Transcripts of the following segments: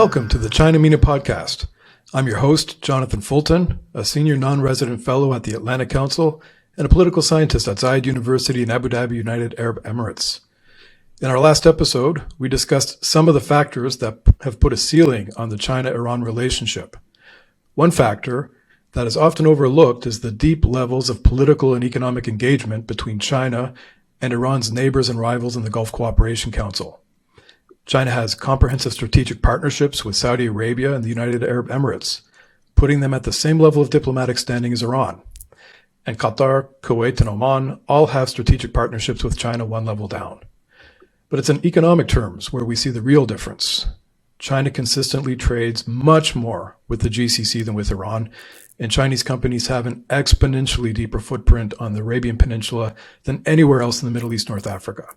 Welcome to the China-MENA podcast. I'm your host, Jonathan Fulton, a senior non-resident fellow at the Atlantic Council and a political scientist at Zayed University in Abu Dhabi, United Arab Emirates. In our last episode, we discussed some of the factors that have put a ceiling on the China-Iran relationship. One factor that is often overlooked is the deep levels of political and economic engagement between China and Iran's neighbors and rivals in the Gulf Cooperation Council. China has comprehensive strategic partnerships with Saudi Arabia and the United Arab Emirates, putting them at the same level of diplomatic standing as Iran. And Qatar, Kuwait, and Oman all have strategic partnerships with China one level down. But it's in economic terms where we see the real difference. China consistently trades much more with the GCC than with Iran, and Chinese companies have an exponentially deeper footprint on the Arabian Peninsula than anywhere else in the Middle East, North Africa.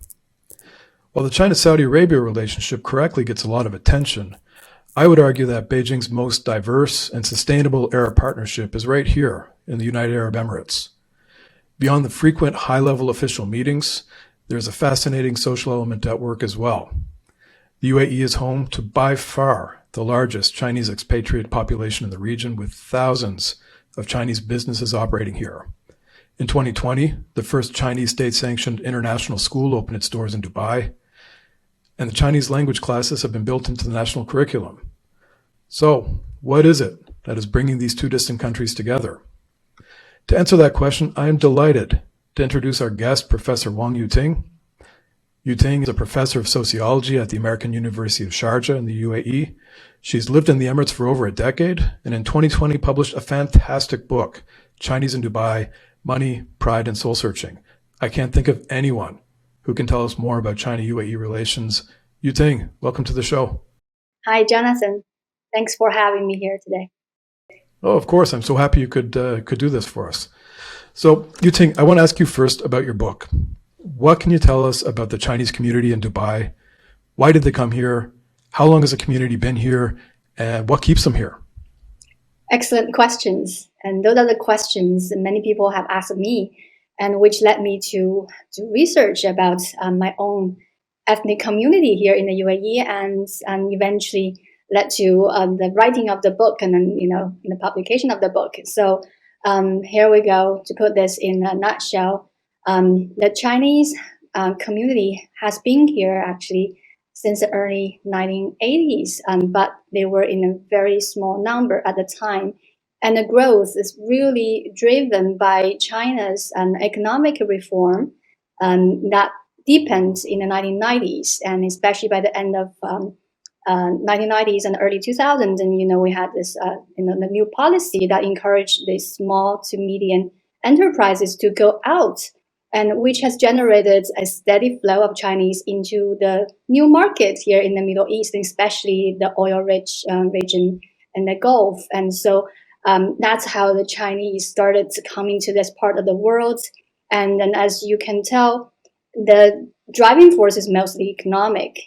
While the China-Saudi Arabia relationship correctly gets a lot of attention, I would argue that Beijing's most diverse and sustainable Arab partnership is right here in the United Arab Emirates. Beyond the frequent high-level official meetings, there's a fascinating social element at work as well. The UAE is home to by far the largest Chinese expatriate population in the region, with thousands of Chinese businesses operating here. In 2020, the first Chinese state-sanctioned international school opened its doors in Dubai, and the Chinese language classes have been built into the national curriculum. So, what is it that is bringing these two distant countries together? To answer that question, I am delighted to introduce our guest, Professor Wang Yuting. Yuting is a professor of sociology at the American University of Sharjah in the UAE. She's lived in the Emirates for over a decade, and in 2020 published a fantastic book, Chinese in Dubai, Money, Pride, and Soul Searching. I can't think of anyone who can tell us more about China-UAE relations. Yuting, welcome to the show. Hi, Jonathan. Thanks for having me here today. Oh, of course. I'm so happy you could do this for us. So, Yuting, I want to ask you first about your book. What can you tell us about the Chinese community in Dubai? Why did they come here? How long has the community been here? And what keeps them here? Excellent questions. And those are the questions many people have asked me, and which led me to do research about my own ethnic community here in the UAE, and eventually led to the writing of the book and then, the publication of the book. So here we go. To put this in a nutshell, the Chinese community has been here actually since the early 1980s, but they were in a very small number at the time. And the growth is really driven by China's economic reform that deepened in the 1990s, and especially by the end of 1990s and early 2000s. And, we had this, the new policy that encouraged the small to medium enterprises to go out, and which has generated a steady flow of Chinese into the new market here in the Middle East, especially the oil-rich region and the Gulf. And so that's how the Chinese started coming to this part of the world. And then, as you can tell, the driving force is mostly economic.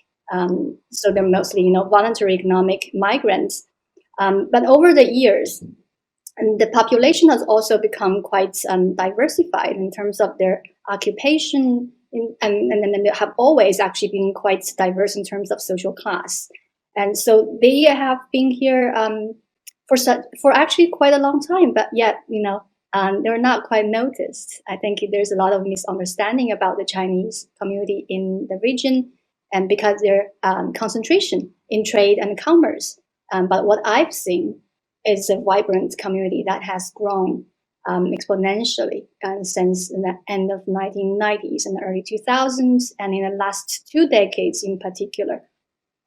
So they're mostly, voluntary economic migrants. But over the years, and the population has also become quite diversified in terms of their occupation, and they have always actually been quite diverse in terms of social class. And so they have been here for actually quite a long time, but yet, they're not quite noticed. I think there's a lot of misunderstanding about the Chinese community in the region, and because their concentration in trade and commerce. But what I've seen is a vibrant community that has grown exponentially since the end of 1990s and the early 2000s, and in the last 2 decades in particular.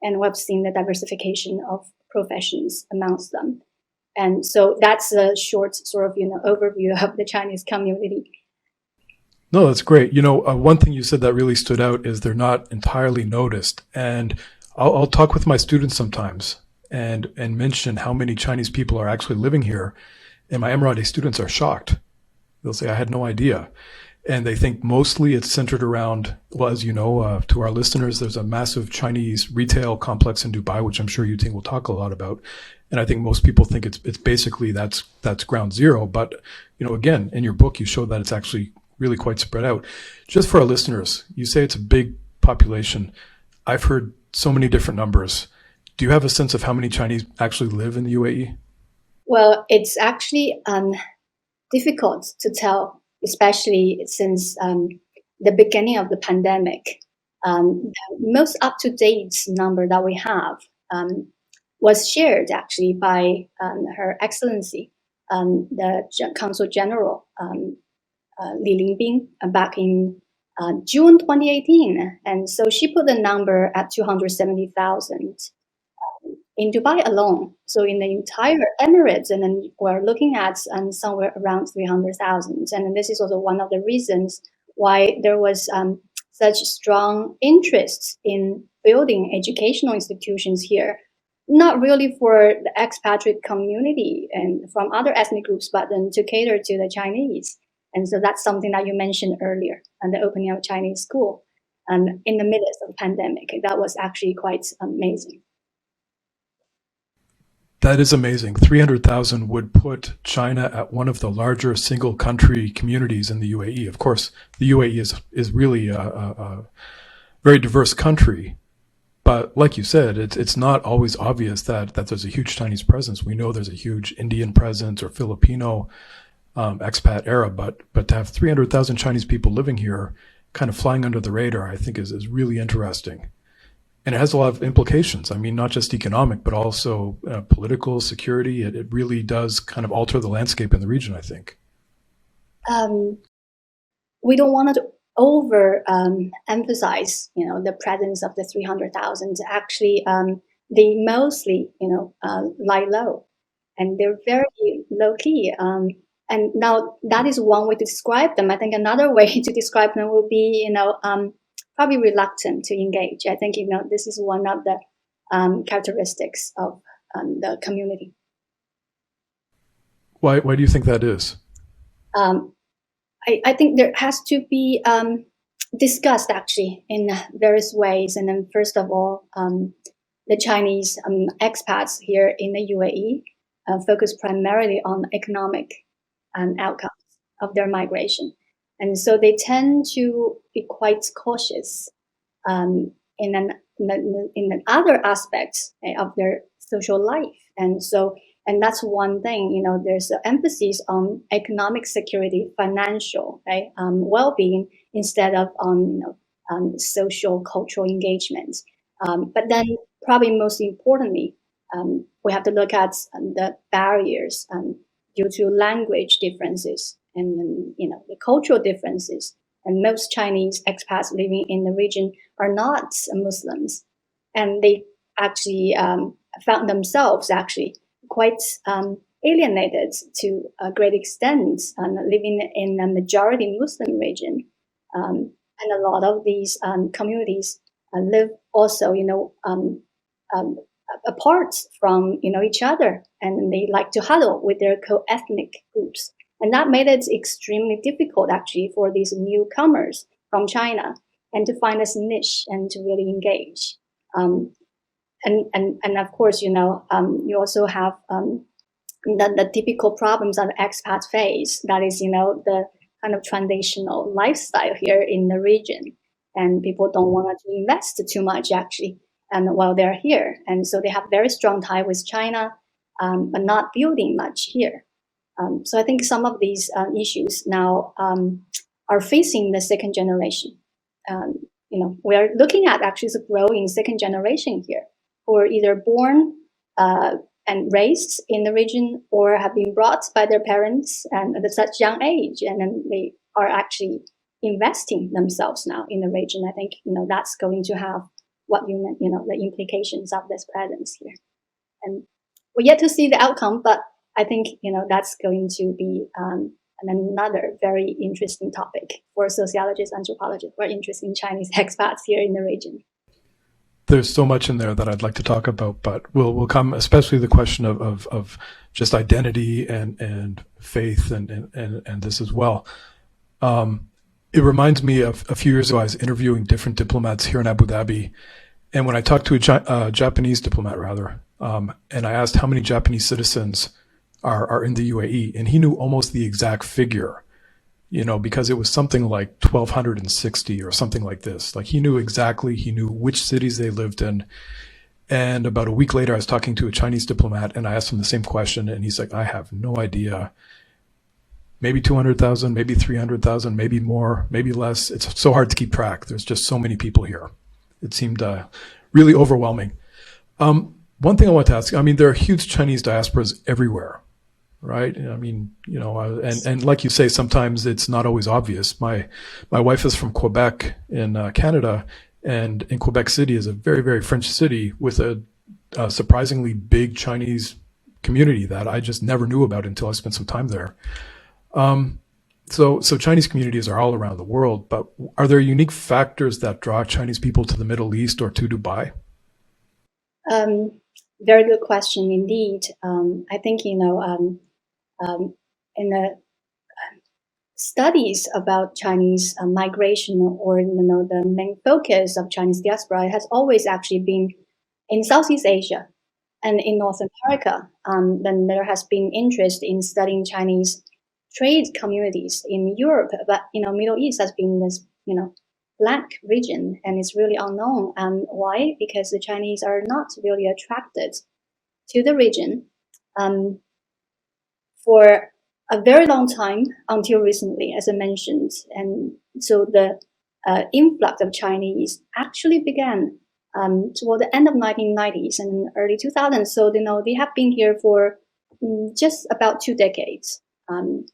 And we've seen the diversification of professions amongst them. And so that's a short sort of, overview of the Chinese community. No, that's great. One thing you said that really stood out is they're not entirely noticed. And I'll talk with my students sometimes and mention how many Chinese people are actually living here. And my Emirati students are shocked. They'll say, I had no idea. And they think mostly it's centered around, well, as you know, to our listeners, there's a massive Chinese retail complex in Dubai, which I'm sure Yuting will talk a lot about. And I think most people think it's basically that's ground zero. But, again, in your book, you show that it's actually really quite spread out. Just for our listeners, you say it's a big population. I've heard so many different numbers. Do you have a sense of how many Chinese actually live in the UAE? Well, it's actually difficult to tell, especially since the beginning of the pandemic. The most up-to-date number that we have was shared actually by Her Excellency, the Consul General Li Lingbing, back in June 2018. And so she put the number at 270,000 in Dubai alone. So in the entire Emirates, and then we're looking at somewhere around 300,000. And this is also one of the reasons why there was such strong interest in building educational institutions here, not really for the expatriate community and from other ethnic groups, but then to cater to the Chinese. And so that's something that you mentioned earlier, and the opening of Chinese school in the midst of the pandemic. That was actually quite amazing. That is amazing. 300,000 would put China at one of the larger single country communities in the UAE. Of course, the UAE is really a very diverse country. But like you said, it's not always obvious that there's a huge Chinese presence. We know there's a huge Indian presence or Filipino expat era, but to have 300,000 Chinese people living here, kind of flying under the radar, I think is really interesting. And it has a lot of implications. I mean, not just economic, but also political, security. It really does kind of alter the landscape in the region, I think. We don't want to over emphasize, the presence of the 300,000. Actually, they mostly, lie low, and they're very low key. And now that is one way to describe them. I think another way to describe them would be, probably reluctant to engage. I think, this is one of the characteristics of the community. Why do you think that is? I think there has to be discussed actually in various ways. And then first of all, the Chinese expats here in the UAE focus primarily on economic outcomes of their migration. And so they tend to be quite cautious in other aspects of their social life. And that's one thing, there's an emphasis on economic security, financial, right, well-being, instead of on, social, cultural engagement. But then probably most importantly, we have to look at the barriers due to language differences and, the cultural differences. And most Chinese expats living in the region are not Muslims. And they actually found themselves actually quite alienated to a great extent, living in a majority Muslim region. And a lot of these communities live also, apart from, each other, and they like to huddle with their co-ethnic groups. And that made it extremely difficult actually for these newcomers from China and to find this niche and to really engage. And of course, you also have the typical problems that expats face. That is, the kind of traditional lifestyle here in the region, and people don't want to invest too much actually, and while they're here, and so they have very strong tie with China, but not building much here. So I think some of these issues now are facing the second generation. We are looking at actually a growing second generation here, who are either born and raised in the region or have been brought by their parents and at such young age, and then they are actually investing themselves now in the region. I think that's going to have the implications of this presence here, and we're yet to see the outcome. But I think that's going to be another very interesting topic for sociologists, anthropologists who are interested in Chinese expats here in the region. There's so much in there that I'd like to talk about, but we'll come, especially the question of just identity and faith and this as well. It reminds me of a few years ago, I was interviewing different diplomats here in Abu Dhabi. And when I talked to a Japanese diplomat, and I asked how many Japanese citizens are in the UAE, and he knew almost the exact figure, because it was something like 1,260 or something like this. Like he knew which cities they lived in. And about a week later, I was talking to a Chinese diplomat, and I asked him the same question, and he's like, I have no idea. Maybe 200,000, maybe 300,000, maybe more, maybe less. It's so hard to keep track. There's just so many people here. It seemed really overwhelming. One thing I want to ask, I mean, there are huge Chinese diasporas everywhere, right? I mean, and like you say, sometimes it's not always obvious. My wife is from Quebec in Canada, and in Quebec City is a very, very French city with a surprisingly big Chinese community that I just never knew about until I spent some time there. So Chinese communities are all around the world, but are there unique factors that draw Chinese people to the Middle East or to Dubai? Very good question indeed. I think, in the studies about Chinese migration, or the main focus of Chinese diaspora has always actually been in Southeast Asia and in North America. Then there has been interest in studying Chinese trade communities in Europe, but Middle East has been this blank region, and it's really unknown. Why? Because the Chinese are not really attracted to the region for a very long time until recently, as I mentioned. And so the influx of Chinese actually began toward the end of 1990s and early 2000s. So they have been here for just about 2 decades. And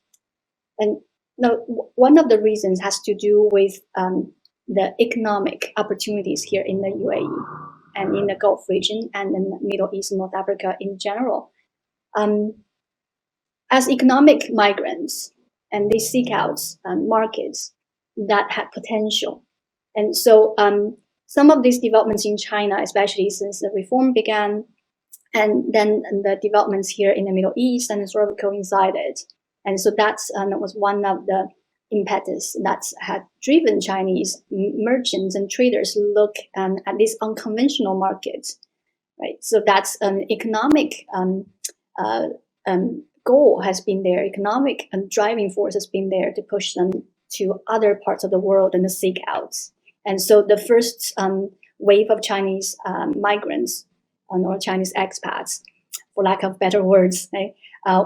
one of the reasons has to do with the economic opportunities here in the UAE and in the Gulf region and in the Middle East and North Africa in general. As economic migrants, and they seek out markets that have potential. And so some of these developments in China, especially since the reform began, and then the developments here in the Middle East, and sort of coincided. And so that's was one of the impetus that had driven Chinese merchants and traders look at these unconventional markets, right? So that's an economic goal has been there, economic driving force has been there to push them to other parts of the world and to seek out. And so the first wave of Chinese migrants or Chinese expats, for lack of better words, right,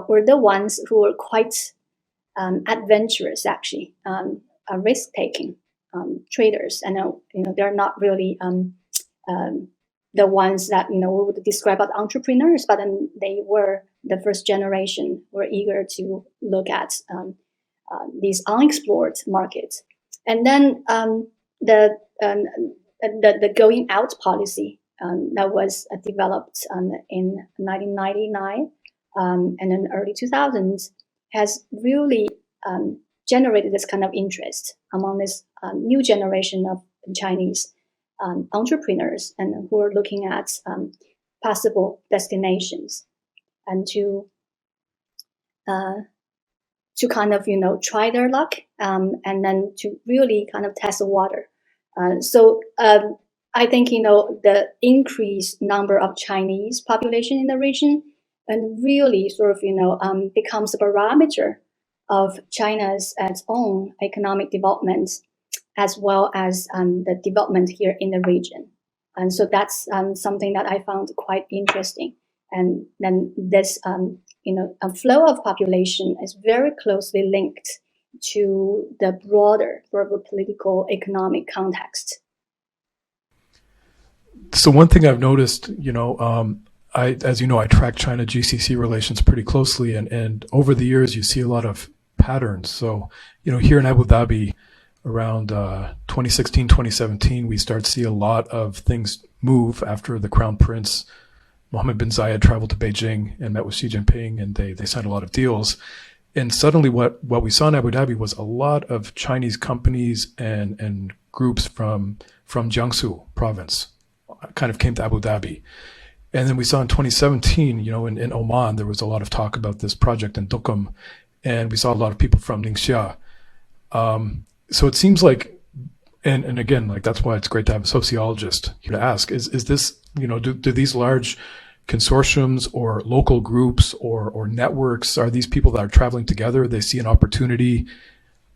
were the ones who were quite adventurous, actually, risk-taking traders. And they're not really the ones that we would describe as entrepreneurs, but then they were the first generation were eager to look at these unexplored markets. And then the going out policy that was developed in 1999 and in early 2000s has really generated this kind of interest among this new generation of Chinese entrepreneurs, and who are looking at possible destinations and to kind of try their luck and then to really kind of test the water. So I think the increased number of Chinese population in the region and really sort of becomes a barometer of China's its own economic development, as well as the development here in the region. And so that's something that I found quite interesting. And then this a flow of population is very closely linked to the broader sort of political economic context. So one thing I've noticed, as you know, I track China GCC relations pretty closely, and over the years you see a lot of patterns. So, here in Abu Dhabi around 2016, 2017, we start to see a lot of things move after the Crown Prince Mohammed bin Zayed traveled to Beijing and met with Xi Jinping, and they signed a lot of deals. And suddenly what we saw in Abu Dhabi was a lot of Chinese companies and groups from Jiangsu province kind of came to Abu Dhabi. And then we saw in 2017, in Oman, there was a lot of talk about this project in Duqm, and we saw a lot of people from Ningxia. So it seems like, and again, like that's why it's great to have a sociologist here to ask, is this, do these large consortiums or local groups or networks, are these people that are traveling together, they see an opportunity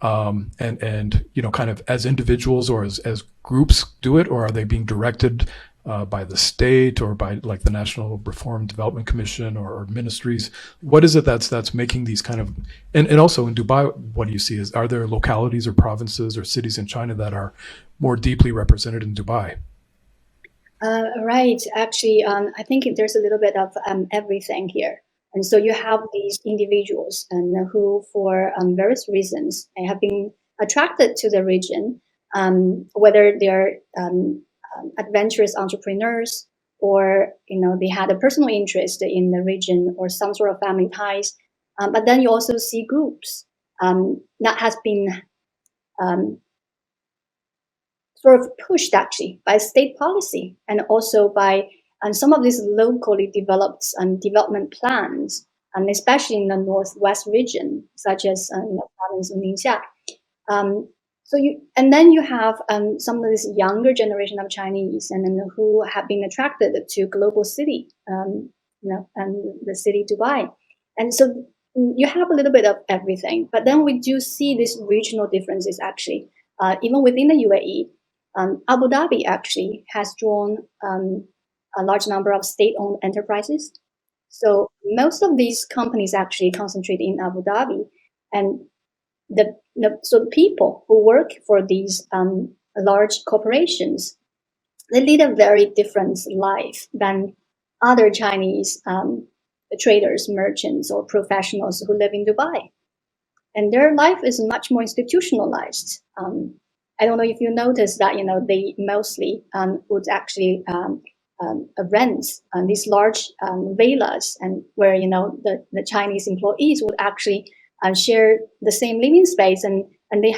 and kind of as individuals or as groups do it, or are they being directed by the state or by like the National Reform Development Commission or ministries? What is it that's making these kind of, and also in Dubai, what do you see? Are there localities or provinces or cities in China that are more deeply represented in Dubai? Right. Actually, I think there's a little bit of everything here. And so you have these individuals and who, for various reasons, have been attracted to the region, whether they're adventurous entrepreneurs or they had a personal interest in the region or some sort of family ties. But then you also see groups that has been sort of pushed actually by state policy and also by some of these locally developed development plans, and especially in the northwest region, such as the province of Ningxia. And then you have some of this younger generation of Chinese, and then who have been attracted to global city, and the city Dubai, and so you have a little bit of everything. But then we do see these regional differences actually, even within the UAE. Abu Dhabi actually has drawn a large number of state-owned enterprises. So most of these companies actually concentrate in Abu Dhabi, and so the people who work for these large corporations, they lead a very different life than other Chinese traders, merchants, or professionals who live in Dubai. And their life is much more institutionalized. I don't know if you noticed that, they mostly would actually rent these large villas, and where, the Chinese employees would actually share the same living space, and they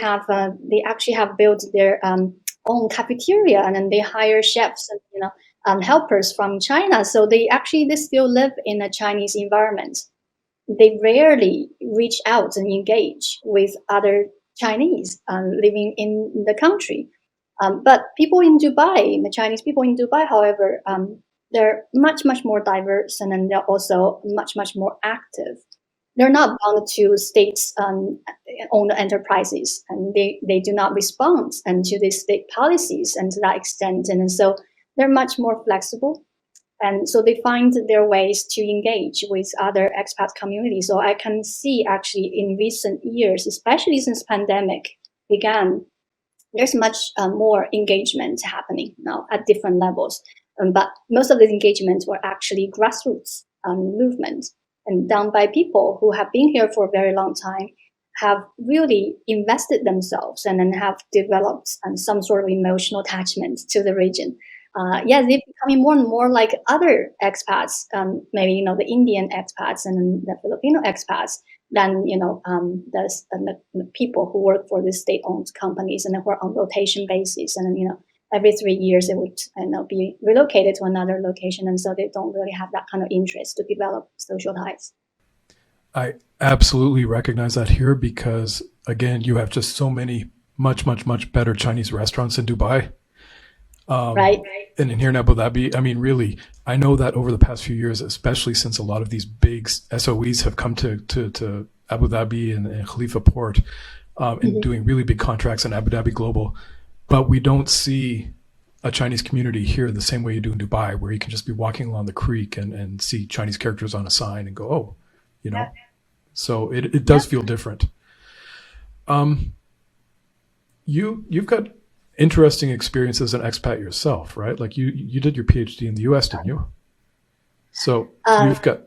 actually have built their own cafeteria, and then they hire chefs and helpers from China. So they still live in a Chinese environment. They rarely reach out and engage with other Chinese living in the country. But people in Dubai, the Chinese people in Dubai, however, they're much, much more diverse, and then they're also much, much more active. They're not bound to state-owned enterprises, and they do not respond to the state policies and to that extent. And so they're much more flexible. And so they find their ways to engage with other expat communities. So I can see actually in recent years, especially since pandemic began, there's much more engagement happening now at different levels. But most of the engagements were actually grassroots movement and done by people who have been here for a very long time, have really invested themselves, and then have developed some sort of emotional attachment to the region. They're becoming more and more like other expats, maybe the Indian expats and the Filipino expats, than the people who work for the state-owned companies and who are on rotation basis, and every 3 years they would be relocated to another location, and so they don't really have that kind of interest to develop social ties. I absolutely recognize that here because, again, you have just so many much, much, much better Chinese restaurants in Dubai. Right. And in here in Abu Dhabi, I mean, really, I know that over the past few years, especially since a lot of these big SOEs have come to Abu Dhabi and Khalifa Port, and doing really big contracts in Abu Dhabi Global, but we don't see a Chinese community here the same way you do in Dubai, where you can just be walking along the creek and see Chinese characters on a sign and go, oh, Yeah. So it does feel different. You've got interesting experience as an expat yourself, right? Like you did your PhD in the US, didn't you? So you've got.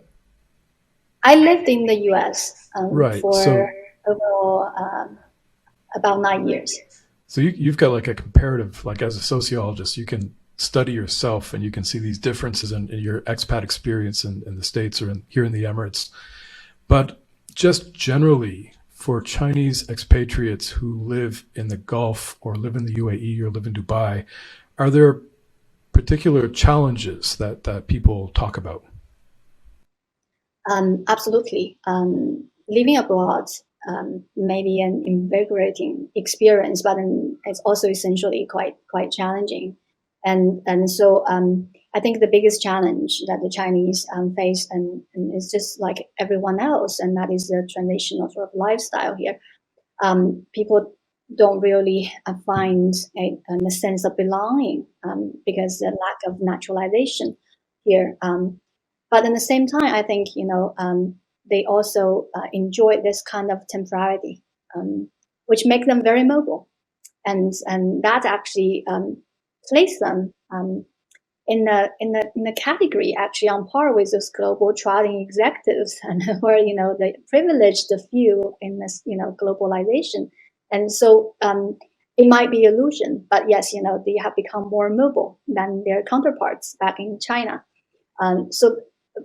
I lived in the US Right. for overall about 9 years. So you've got like a comparative, like as a sociologist, you can study yourself and you can see these differences in your expat experience in the States or here in the Emirates. But just generally, for Chinese expatriates who live in the Gulf or live in the UAE or live in Dubai, are there particular challenges that people talk about? Absolutely. Living abroad may be an invigorating experience, but it's also essentially quite challenging. And so I think the biggest challenge that the Chinese face, and is just like everyone else, and that is the traditional sort of lifestyle here. People don't really find a sense of belonging because the lack of naturalization here. But at the same time, I think they also enjoy this kind of temporality, which makes them very mobile, and that actually place them in a category actually on par with those global traveling executives, and where they privilege the few in this globalization, and so it might be illusion, but yes, they have become more mobile than their counterparts back in China. So,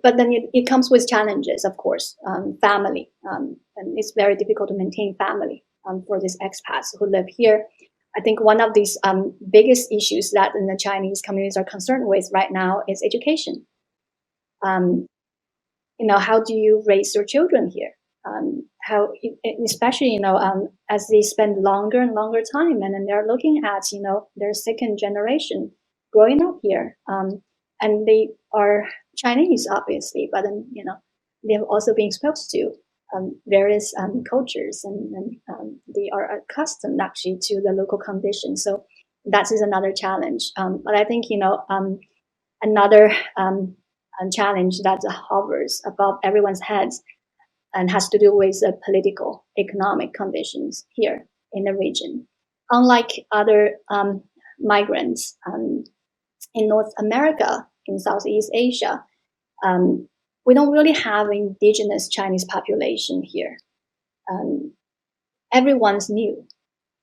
but then it comes with challenges, of course. Family, and it's very difficult to maintain family for these expats who live here. I think one of these biggest issues that the Chinese communities are concerned with right now is education. How do you raise your children here? How, especially, as they spend longer and longer time, and then they're looking at, their second generation growing up here, and they are Chinese, obviously, but then, they have also been exposed to various cultures, and they are accustomed actually to the local conditions. So that is another challenge. But I think, another challenge that hovers above everyone's heads and has to do with the political, economic conditions here in the region. Unlike other migrants in North America, in Southeast Asia, we don't really have indigenous Chinese population here. Everyone's new,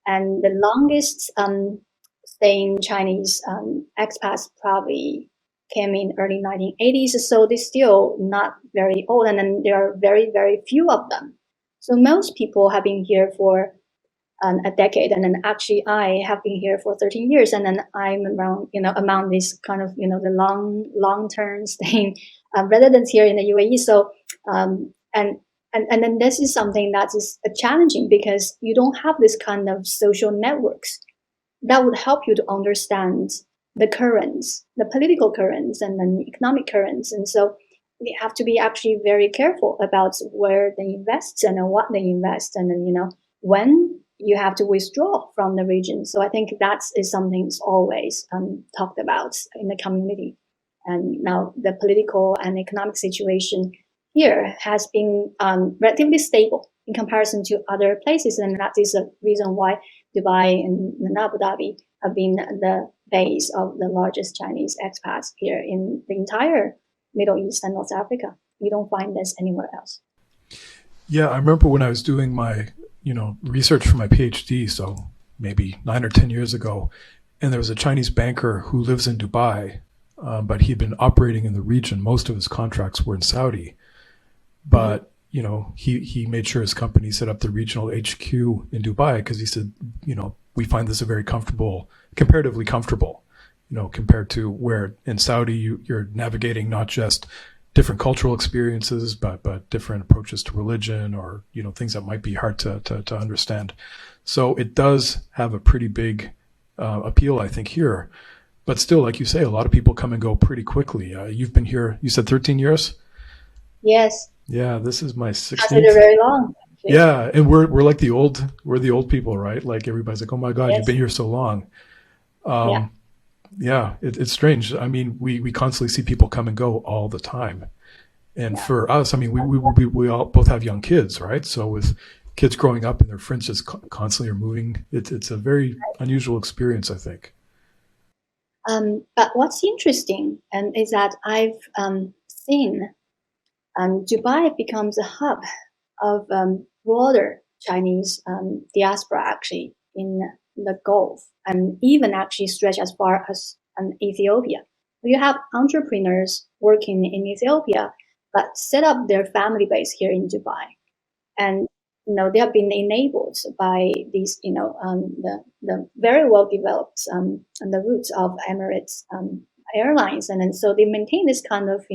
and the longest staying Chinese expats probably came in early 1980s, so they're still not very old, and then there are very, very few of them. So most people have been here for a decade, and then actually I have been here for 13 years, and then I'm around, among this kind of, the long-term staying residents here in the UAE. So, and then this is something that is challenging because you don't have this kind of social networks that would help you to understand the currents, the political currents, and then economic currents. And so we have to be actually very careful about where they invest and what they invest, and then, when you have to withdraw from the region. So I think that is something that's always talked about in the community. And now the political and economic situation here has been relatively stable in comparison to other places, and that is the reason why Dubai and Abu Dhabi have been the base of the largest Chinese expats here in the entire Middle East and North Africa. You don't find this anywhere else. Yeah, I remember when I was doing my, research for my PhD, so maybe 9 or 10 years ago, and there was a Chinese banker who lives in Dubai, but he'd been operating in the region. Most of his contracts were in Saudi, but he made sure his company set up the regional HQ in Dubai because he said, we find this a very comparatively comfortable, compared to where in Saudi you're navigating not just different cultural experiences, but different approaches to religion, or things that might be hard to understand. So it does have a pretty big appeal, I think, here. But still, like you say, a lot of people come and go pretty quickly. You've been here, you said 13 years? Yes. Yeah, this is my 16th. Consider very long. Actually. Yeah, and we're like the old people, right? Like everybody's like, oh my God, yes, you've been here so long. Yeah, it's strange. I mean, we constantly see people come and go all the time. And for us, I mean, we all both have young kids, right? So with kids growing up and their friends just constantly are moving, it's a very unusual experience, I think. But what's interesting is that I've seen Dubai becomes a hub of broader Chinese diaspora actually in the Gulf, and even actually stretch as far as Ethiopia. You have entrepreneurs working in Ethiopia, but set up their family base here in Dubai, and they have been enabled by these, the very well developed the routes of Emirates airlines, and then so they maintain this kind of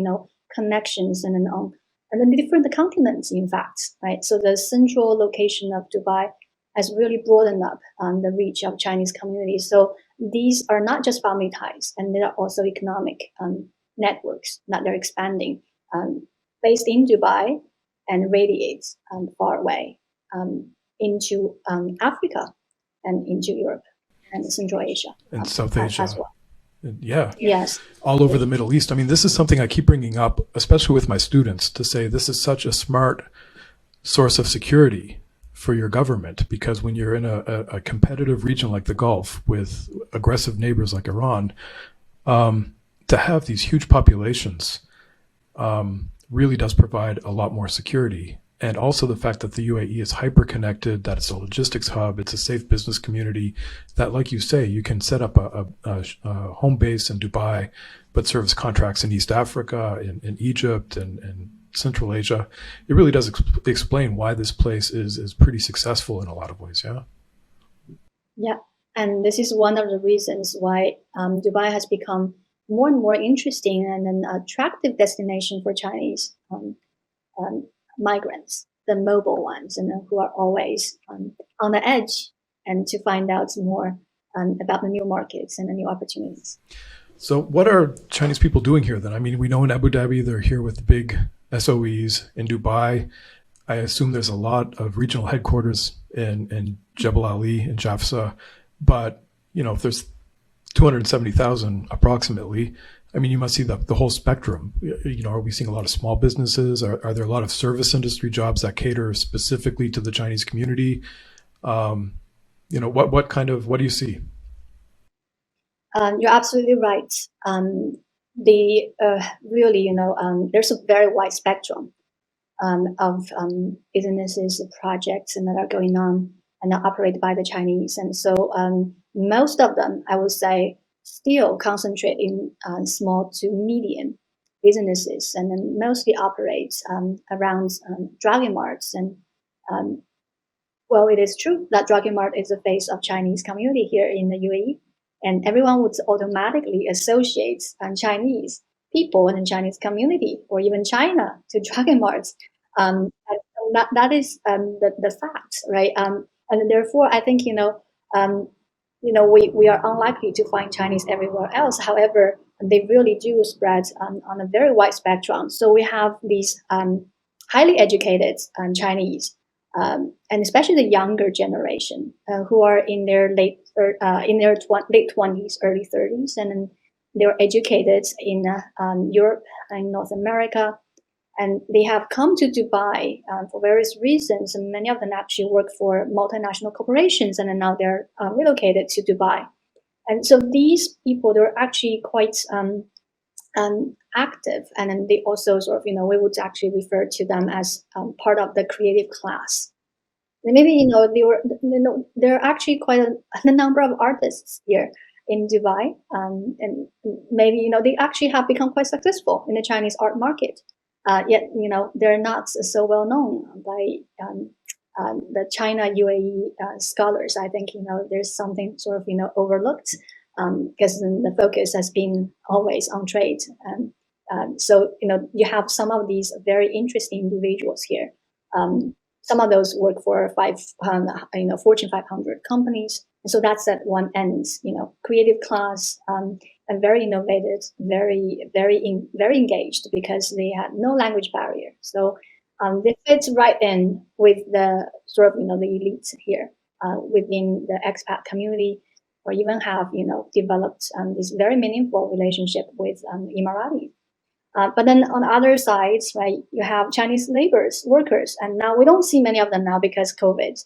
connections, and then the different continents, in fact, right? So the central location of Dubai has really broadened up the reach of Chinese communities. So these are not just family ties, and they are also economic networks that they're expanding, based in Dubai and radiates far away into Africa. and into Europe and Central Asia and South Asia as well. Yeah. Yes. All over the Middle East. I mean, this is something I keep bringing up, especially with my students, to say this is such a smart source of security for your government, because when you're in a competitive region like the Gulf with aggressive neighbors like Iran, to have these huge populations really does provide a lot more security. And also the fact that the UAE is hyper-connected, that it's a logistics hub, it's a safe business community, that, like you say, you can set up a home base in Dubai, but service contracts in East Africa, in Egypt, and Central Asia. It really does explain why this place is pretty successful in a lot of ways, yeah? Yeah, and this is one of the reasons why Dubai has become more and more interesting and an attractive destination for Chinese migrants, the mobile ones, and who are always on the edge and to find out more about the new markets and the new opportunities. So what are Chinese people doing here then? I mean, we know in Abu Dhabi, they're here with big SOEs. In Dubai, I assume there's a lot of regional headquarters in Jebel Ali and Jafsa. But, if there's 270,000 approximately, I mean, you must see the whole spectrum. Are we seeing a lot of small businesses? Are there a lot of service industry jobs that cater specifically to the Chinese community? What do you see? You're absolutely right. There's a very wide spectrum of businesses, projects, and that are going on and are operated by the Chinese. And so most of them, I would say, still concentrate in small to medium businesses, and then mostly operate around Dragon Marts. And well, it is true that Dragon Mart is the face of Chinese community here in the UAE, and everyone would automatically associate Chinese people and the Chinese community, or even China, to Dragon Marts. That is the fact, right? And therefore, I think we are unlikely to find Chinese everywhere else. However, they really do spread on a very wide spectrum. So we have these highly educated Chinese, and especially the younger generation, who are in their late 20s, early 30s, and they're educated in Europe and North America. And they have come to Dubai for various reasons, and many of them actually work for multinational corporations, and now they're relocated to Dubai. And so these people, they're actually quite active, and then they also we would actually refer to them as part of the creative class. And maybe there are actually quite a number of artists here in Dubai, and maybe they actually have become quite successful in the Chinese art market. Yet, they're not so well known by the China UAE scholars. I think, there's something overlooked because the focus has been always on trade. So, you have some of these very interesting individuals here. Some of those work for Fortune 500 companies. And so that's at one end, creative class, and very innovative, very engaged, because they had no language barrier. So they fit right in with the the elite here within the expat community, or even have developed this very meaningful relationship with Emiratis. But then on the other sides, right, you have Chinese workers, and now we don't see many of them now because COVID.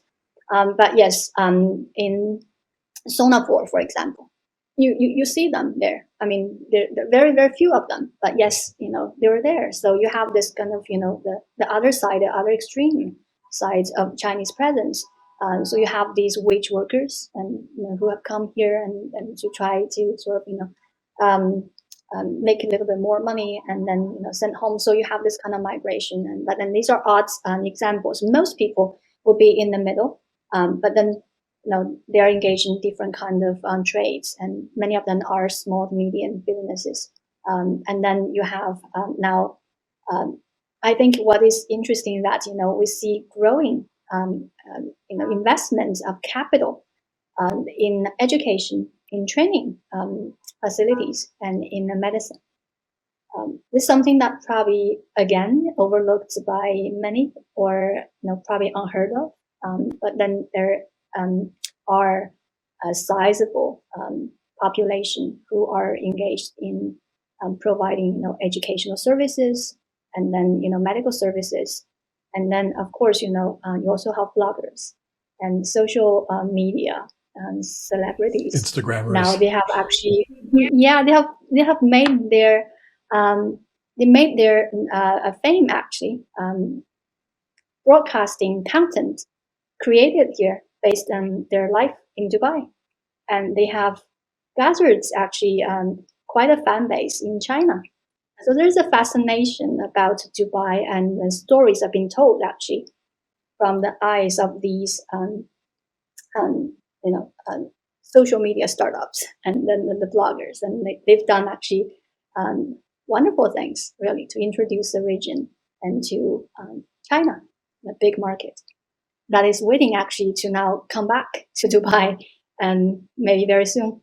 But yes, in Sonapur, for example, you see them there. I mean, there are very, very few of them, but yes, they were there. So you have this kind of, the other side, the other extreme sides of Chinese presence. So you have these wage workers, and who have come here and to try to make a little bit more money and then send home. So you have this kind of migration, but then these are odd examples. Most people will be in the middle, but then they are engaged in different kind of trades, and many of them are small to medium businesses. And then you have now, I think what is interesting that we see growing investments of capital in education, in training facilities, and in medicine. This is something that probably again overlooked by many, or probably unheard of. But then there are a sizable population who are engaged in providing educational services, and then medical services, and then of course you also have bloggers and social media and celebrities. Instagrammers. Now they have actually, yeah, they have made their fame actually, broadcasting content created here based on their life in Dubai, and they have gathered actually quite a fan base in China. So there's a fascination about Dubai, and the stories are being told actually from the eyes of these social media startups and then the bloggers, and they've done actually wonderful things really to introduce the region and to China, a big market that is waiting actually to now come back to Dubai, and maybe very soon.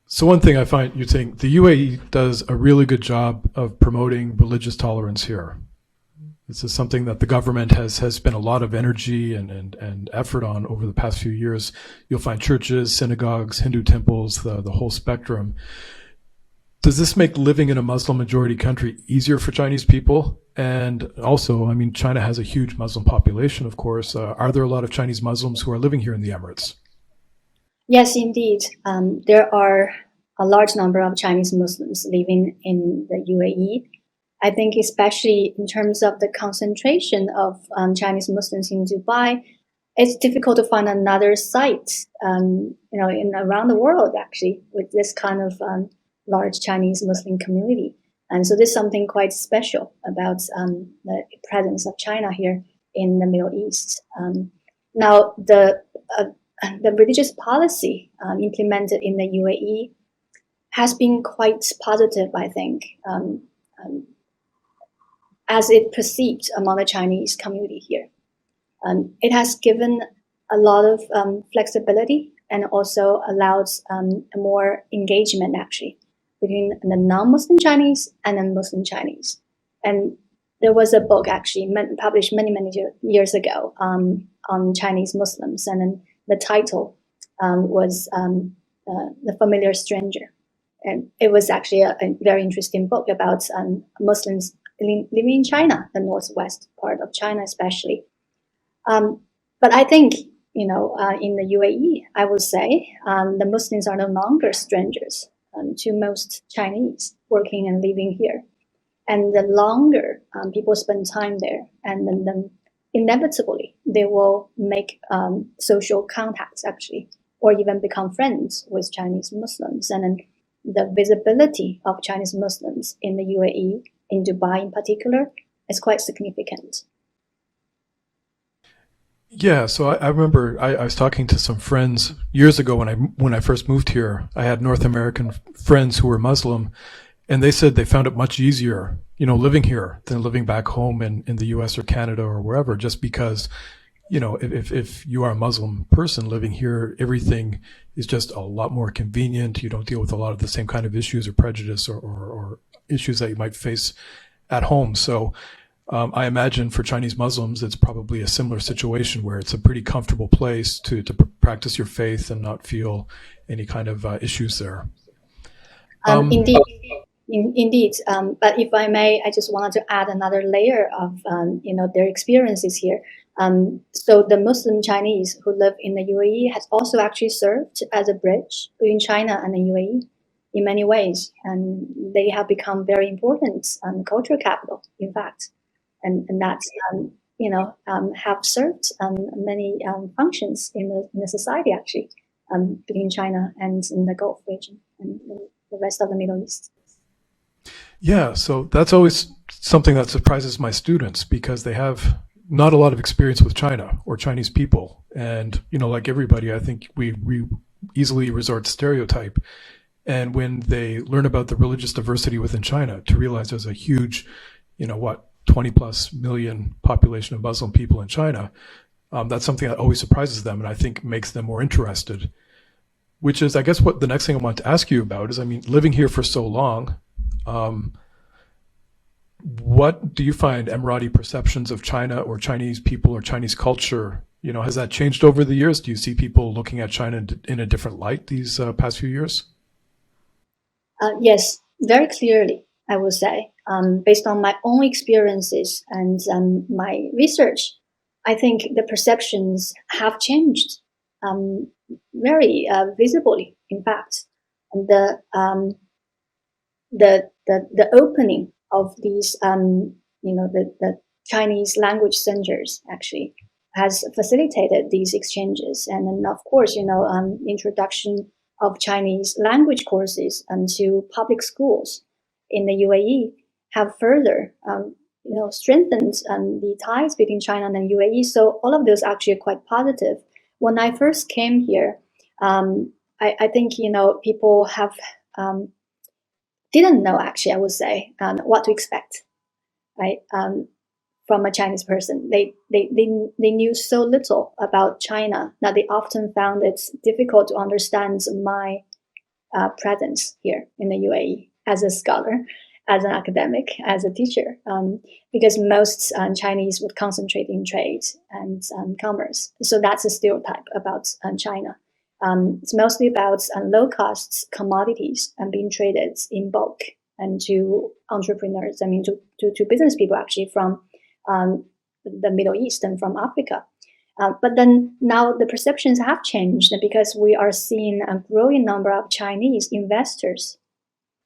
So one thing I find, Yuting, the UAE does a really good job of promoting religious tolerance here. This is something that the government has spent a lot of energy and effort on over the past few years. You'll find churches, synagogues, Hindu temples, the whole spectrum. Does this make living in a Muslim majority country easier for Chinese people? And also, I mean, China has a huge Muslim population, of course. Are there a lot of Chinese Muslims who are living here in the Emirates? Yes, indeed. There are a large number of Chinese Muslims living in the UAE. I think especially in terms of the concentration of Chinese Muslims in Dubai, it's difficult to find another site, in around the world actually, with this kind of large Chinese Muslim community. And so there's something quite special about the presence of China here in the Middle East. Now, the religious policy implemented in the UAE has been quite positive, I think, as it perceived among the Chinese community here. It has given a lot of flexibility, and also allowed more engagement actually between the non-Muslim Chinese and the Muslim Chinese. And there was a book actually published many years ago on Chinese Muslims, and then the title was The Familiar Stranger. And it was actually a very interesting book about Muslims living in China, the northwest part of China especially. But I think, in the UAE, I would say the Muslims are no longer strangers to most Chinese working and living here. And the longer people spend time there, and then inevitably they will make social contacts actually, or even become friends with Chinese Muslims. And then the visibility of Chinese Muslims in the UAE, in Dubai in particular, is quite significant. Yeah, so I remember I was talking to some friends years ago when I first moved here. I had North American friends who were Muslim, and they said they found it much easier, living here than living back home in the US or Canada or wherever, just because, if you are a Muslim person living here, everything is just a lot more convenient. You don't deal with a lot of the same kind of issues or prejudice or issues that you might face at home. So I imagine for Chinese Muslims, it's probably a similar situation where it's a pretty comfortable place to practice your faith and not feel any kind of issues there. Indeed. But if I may, I just wanted to add another layer of, their experiences here. So the Muslim Chinese who live in the UAE has also actually served as a bridge between China and the UAE in many ways. And they have become very important cultural capital, in fact. And that's, have served many functions in the society, actually, between China and in the Gulf region and the rest of the Middle East. Yeah, so that's always something that surprises my students, because they have not a lot of experience with China or Chinese people. And, like everybody, I think we easily resort to stereotype. And when they learn about the religious diversity within China, to realize there's a huge, 20 plus million population of Muslim people in China, that's something that always surprises them, and I think makes them more interested. Which is, I guess, what the next thing I want to ask you about is, living here for so long, what do you find Emirati perceptions of China or Chinese people or Chinese culture, Has that changed over the years? Do you see people looking at China in a different light these past few years? Yes, very clearly, I would say. Based on my own experiences and my research, I think the perceptions have changed very visibly, in fact. And the opening of these, the Chinese language centers actually has facilitated these exchanges. And then, of course, introduction of Chinese language courses into public schools in the UAE have further, strengthened the ties between China and the UAE. So all of those actually are quite positive. When I first came here, I think, people have didn't know, actually, I would say, what to expect, right? From a Chinese person. They knew so little about China that they often found it difficult to understand my presence here in the UAE as a scholar, as an academic, as a teacher, because most Chinese would concentrate in trade and commerce. So that's a stereotype about China. It's mostly about low-cost commodities and being traded in bulk and to entrepreneurs, to business people actually from the Middle East and from Africa. But then now the perceptions have changed because we are seeing a growing number of Chinese investors,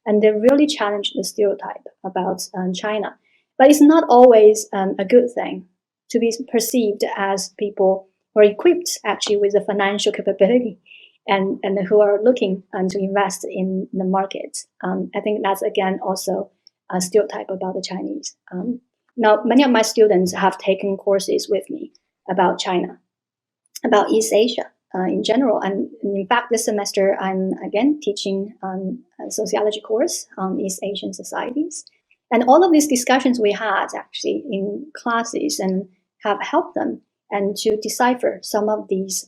and they really challenge the stereotype about China. But it's not always a good thing to be perceived as people who are equipped actually with the financial capability and who are looking to invest in the market. I think that's, again, also a stereotype about the Chinese. Now, many of my students have taken courses with me about China, about East Asia in general. And in fact, this semester, I'm again teaching a sociology course on East Asian societies. And all of these discussions we had actually in classes and have helped them and to decipher some of these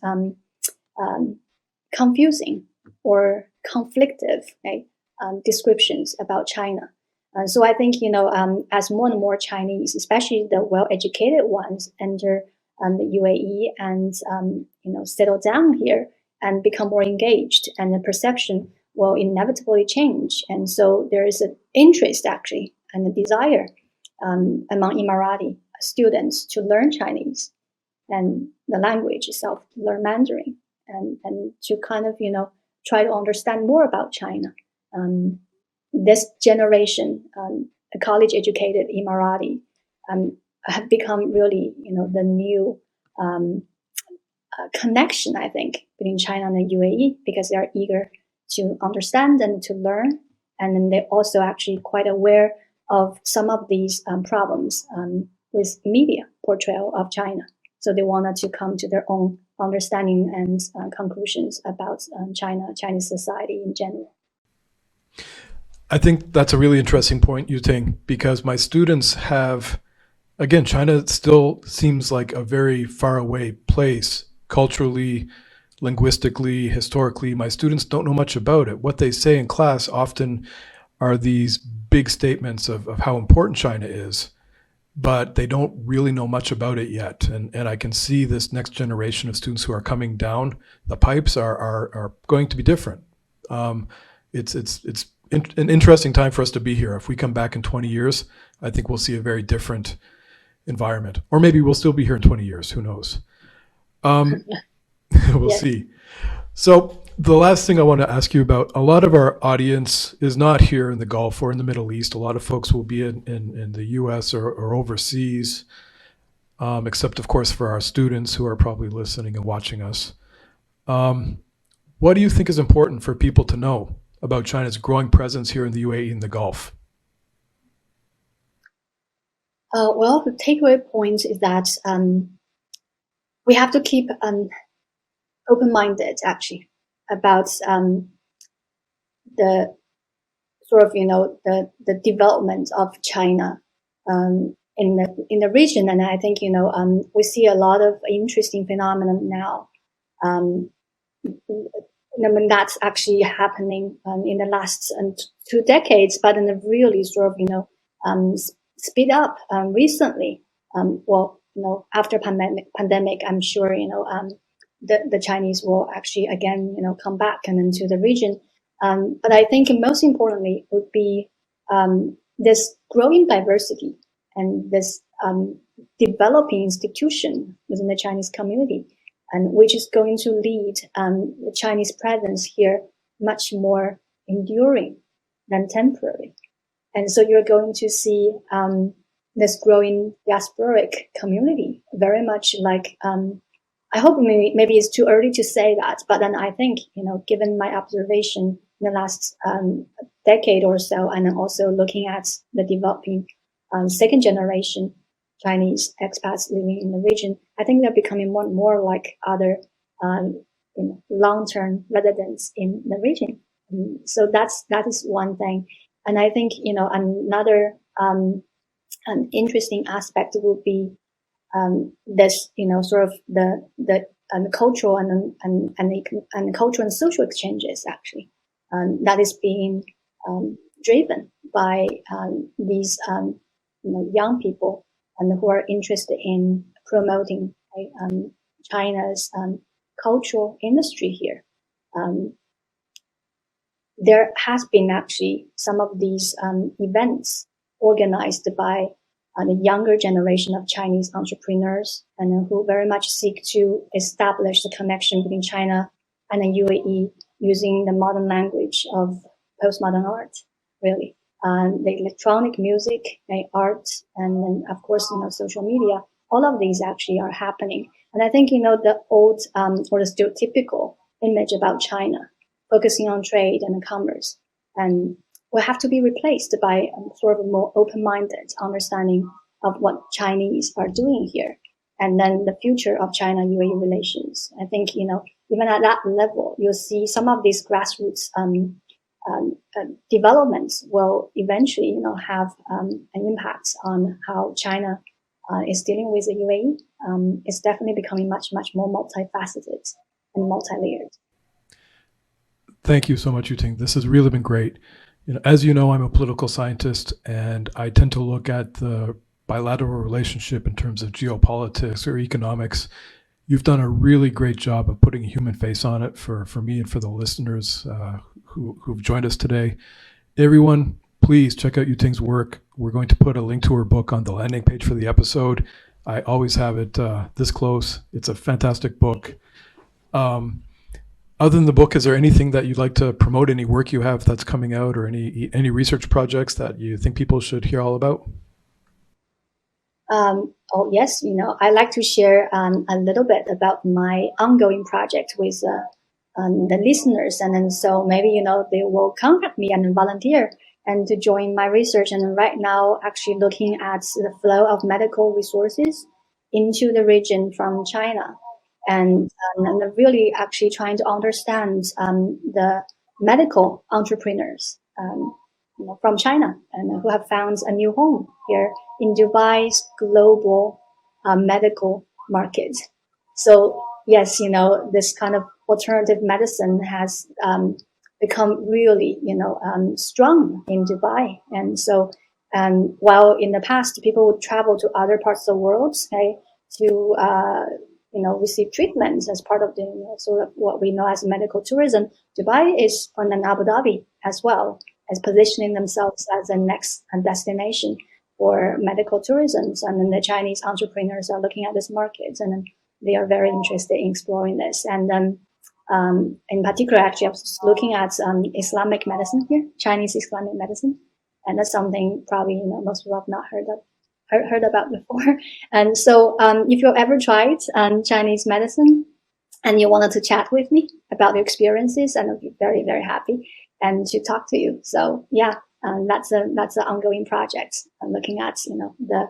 confusing or conflictive descriptions about China. So I think, as more and more Chinese, especially the well-educated ones, enter the UAE and, settle down here and become more engaged, and the perception will inevitably change. And so there is an interest, actually, and a desire among Emirati students to learn Chinese and the language itself, to learn Mandarin, and to kind of, try to understand more about China. This generation, a college-educated Emirati, have become really, the new connection, I think, between China and the UAE, because they are eager to understand and to learn. And then they're also actually quite aware of some of these problems with media portrayal of China. So they wanted to come to their own understanding and conclusions about China, Chinese society in general. I think that's a really interesting point, Yuting, because my students have, again, China still seems like a very far away place culturally, linguistically, historically. My students don't know much about it. What they say in class often are these big statements of how important China is, but they don't really know much about it yet. And I can see this next generation of students who are coming down the pipes are going to be different. It's an interesting time for us to be here. If we come back in 20 years, I think we'll see a very different environment. Or maybe we'll still be here in 20 years. Who knows? We'll see. So the last thing I want to ask you about, a lot of our audience is not here in the Gulf or in the Middle East. A lot of folks will be in the US or overseas, except, of course, for our students who are probably listening and watching us. What do you think is important for people to know about China's growing presence here in the UAE and the Gulf? Well, the takeaway point is that we have to keep open-minded, actually, about the sort of, the development of China in the region. And I think, we see a lot of interesting phenomena now. That's actually happening in the last 2 decades, but in a really sort of, speed up recently. Well, after pandemic, I'm sure, the Chinese will actually again, come back and into the region. But I think most importantly would be this growing diversity and this developing institution within the Chinese community, and which is going to lead the Chinese presence here much more enduring than temporary. And so you're going to see this growing diasporic community, very much like, I hope maybe it's too early to say that, but then I think, given my observation in the last decade or so, and then also looking at the developing second generation Chinese expats living in the region, I think they're becoming more and more like other long-term residents in the region. So that is one thing. And I think, another an interesting aspect would be this, sort of the cultural and cultural and social exchanges actually that is being driven by these young people and who are interested in promoting China's cultural industry here. There has been actually some of these events organized by the younger generation of Chinese entrepreneurs, and who very much seek to establish the connection between China and the UAE using the modern language of postmodern art, really. The electronic music, art, and then of course, social media, all of these actually are happening. And I think, the old or the stereotypical image about China, focusing on trade and commerce, and will have to be replaced by sort of a more open-minded understanding of what Chinese are doing here, and then the future of China-UAE relations. I think, even at that level, you'll see some of these grassroots developments will eventually, have an impact on how China is dealing with the UAE. It's definitely becoming much, much more multifaceted and multi-layered. Thank you so much, Yuting. This has really been great. As you know, I'm a political scientist, and I tend to look at the bilateral relationship in terms of geopolitics or economics. You've done a really great job of putting a human face on it for me and for the listeners who've joined us today. Everyone, please check out Yuting's work. We're going to put a link to her book on the landing page for the episode. I always have it this close. It's a fantastic book. Other than the book, is there anything that you'd like to promote, any work you have that's coming out, or any research projects that you think people should hear all about? Oh, yes. I like to share a little bit about my ongoing project with the listeners. And then so maybe, they will contact me and volunteer and to join my research. And right now, actually looking at the flow of medical resources into the region from China. And really actually trying to understand the medical entrepreneurs from China, and who have found a new home here in Dubai's global medical market. So yes, this kind of alternative medicine has become really strong in Dubai. And so while in the past people would travel to other parts of the world to receive treatments as part of the sort of what we know as medical tourism, Dubai is, and then Abu Dhabi as well, as positioning themselves as the next destination for medical tourism. And then the Chinese entrepreneurs are looking at this market, and then they are very interested in exploring this. And then in particular, actually, I was looking at Islamic medicine here, Chinese Islamic medicine, and that's something probably most people have not heard about before. And so if you've ever tried Chinese medicine and you wanted to chat with me about your experiences, and I'd be very, very happy and to talk to you. So yeah, that's an ongoing project. I'm looking at the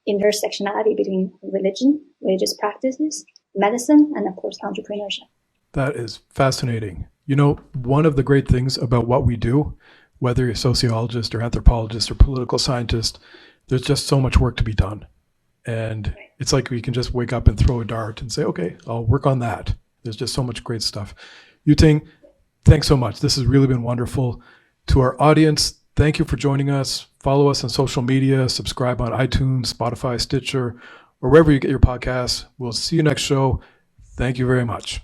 intersectionality between religion, religious practices, medicine, and of course entrepreneurship. That is fascinating. One of the great things about what we do, whether you're a sociologist or anthropologist or political scientist, there's just so much work to be done. And it's like we can just wake up and throw a dart and say, okay, I'll work on that. There's just so much great stuff. Yuting, thanks so much. This has really been wonderful. To our audience, thank you for joining us. Follow us on social media, subscribe on iTunes, Spotify, Stitcher, or wherever you get your podcasts. We'll see you next show. Thank you very much.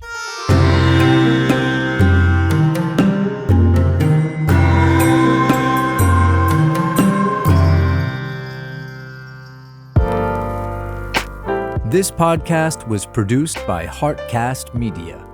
This podcast was produced by Heartcast Media.